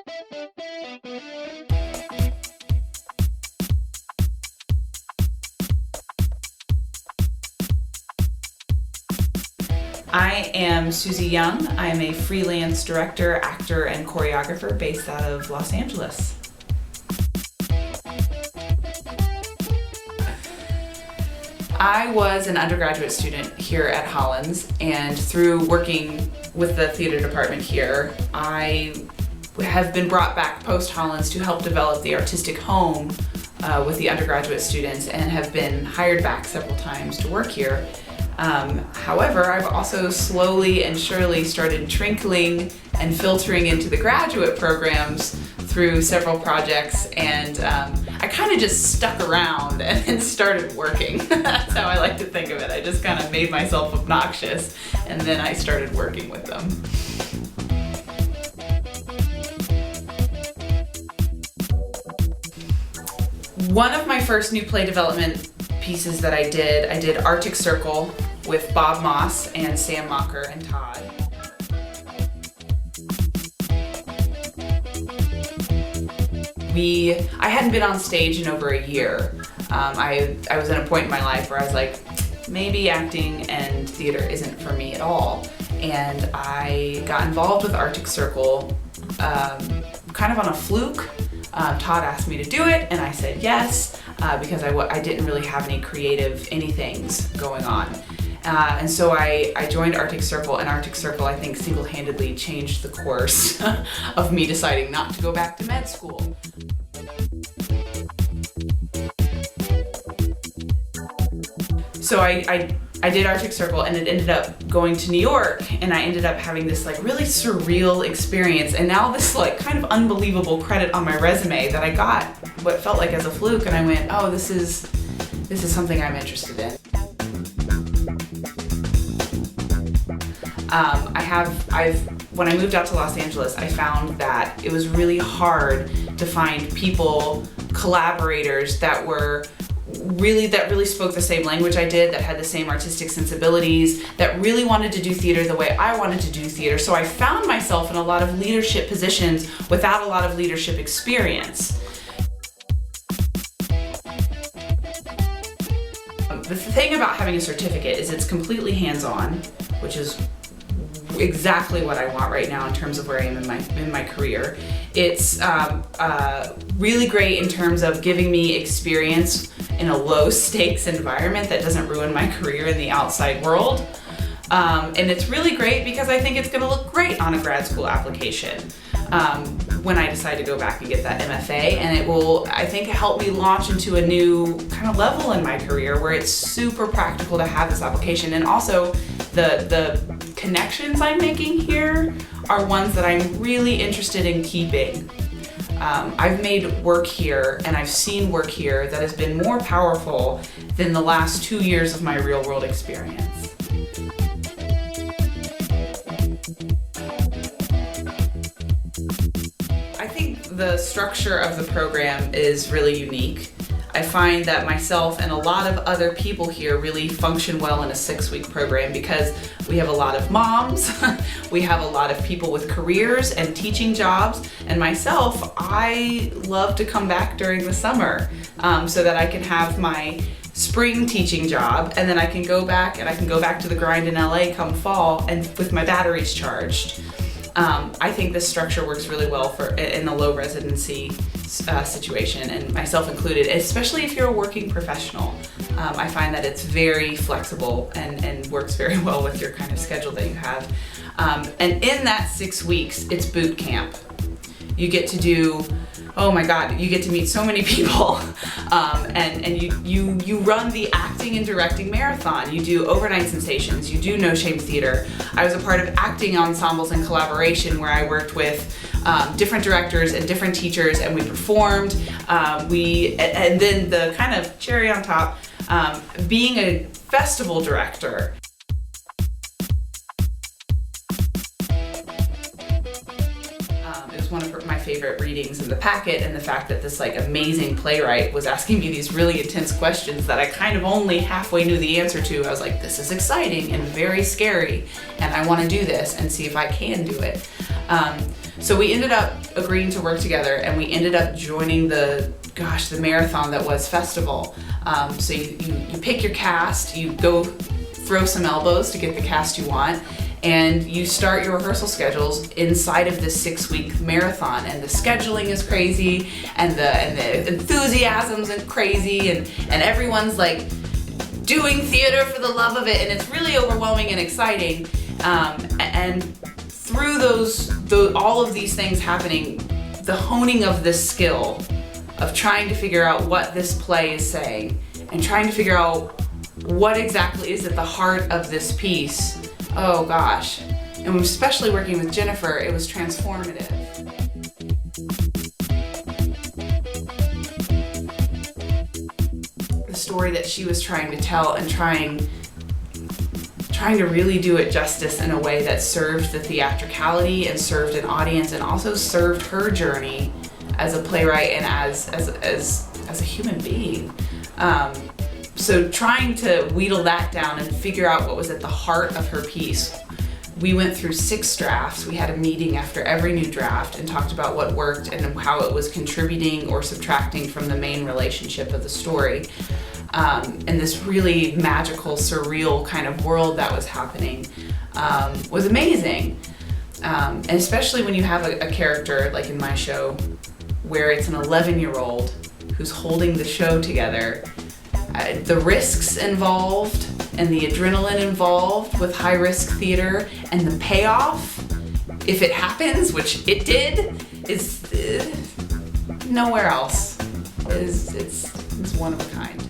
I am Susie Young. I am a freelance director, actor, and choreographer based out of Los Angeles. I was an undergraduate student here at Hollins, and through working with the theater department here, I have been brought back post-Hollins to help develop the artistic home with the undergraduate students, and have been hired back several times to work here. However, I've also slowly and surely started trickling and filtering into the graduate programs through several projects, and I kind of just stuck around and started working. That's how I like to think of it. I just kind of made myself obnoxious, and then I started working with them. One of my first new play development pieces that I did Arctic Circle with Bob Moss and Sam Mocker and Todd. I hadn't been on stage in over a year. I was at a point in my life where I was like, maybe acting and theater isn't for me at all. And I got involved with Arctic Circle kind of on a fluke. Todd asked me to do it, and I said yes, because I didn't really have any creative anythings going on. And so I joined Arctic Circle, and Arctic Circle, I think, single-handedly changed the course of me deciding not to go back to med school. So I did Arctic Circle, and it ended up going to New York, and I ended up having this like really surreal experience, and now this like kind of unbelievable credit on my resume that I got what felt like as a fluke, and I went, oh, this is something I'm interested in. When I moved out to Los Angeles, I found that it was really hard to find people, collaborators that really spoke the same language I did, that had the same artistic sensibilities, that really wanted to do theater the way I wanted to do theater. So I found myself in a lot of leadership positions without a lot of leadership experience. The thing about having a certificate is it's completely hands-on, which is exactly what I want right now in terms of where I am in my career. It's really great in terms of giving me experience in a low stakes environment that doesn't ruin my career in the outside world. And it's really great because I think it's gonna look great on a grad school application when I decide to go back and get that MFA, and it will, I think, help me launch into a new kind of level in my career where it's super practical to have this application. And also the connections I'm making here are ones that I'm really interested in keeping. I've made work here, and I've seen work here that has been more powerful than the last 2 years of my real world experience. I think the structure of the program is really unique. I find that myself and a lot of other people here really function well in a 6-week program because we have a lot of moms, we have a lot of people with careers and teaching jobs, and myself, I love to come back during the summer so that I can have my spring teaching job, and then I can go back to the grind in LA come fall and with my batteries charged. I think this structure works really well in the low residency situation, and myself included, especially if you're a working professional. I find that it's very flexible and works very well with your kind of schedule that you have. And in that 6 weeks, it's boot camp. You get to do, oh my God, you get to meet so many people. And you run the acting and directing marathon. You do overnight sensations, you do No Shame Theater. I was a part of acting ensembles and collaboration where I worked with different directors and different teachers, and we performed. And then the kind of cherry on top, being a festival director. It was one of my favorite readings in the packet, and the fact that this like amazing playwright was asking me these really intense questions that I kind of only halfway knew the answer to. I was like, this is exciting and very scary, and I want to do this and see if I can do it. So we ended up agreeing to work together, and we ended up joining the marathon that was festival. So you pick your cast, you go throw some elbows to get the cast you want, and you start your rehearsal schedules inside of this 6-week marathon. And the scheduling is crazy, and the enthusiasm's crazy, and everyone's like doing theater for the love of it, and it's really overwhelming and exciting. And through all of these things happening, the honing of this skill of trying to figure out what this play is saying and trying to figure out what exactly is at the heart of this piece, oh gosh. And especially working with Jennifer, it was transformative. The story that she was trying to tell and trying to really do it justice in a way that served the theatricality and served an audience and also served her journey as a playwright and as a human being. So trying to wheedle that down and figure out what was at the heart of her piece. We went through 6 drafts. We had a meeting after every new draft and talked about what worked and how it was contributing or subtracting from the main relationship of the story. And this really magical, surreal kind of world that was happening was amazing. And especially when you have a character, like in my show, where it's an 11-year-old who's holding the show together. The risks involved and the adrenaline involved with high-risk theater and the payoff, if it happens, which it did, is nowhere else. It's one of a kind.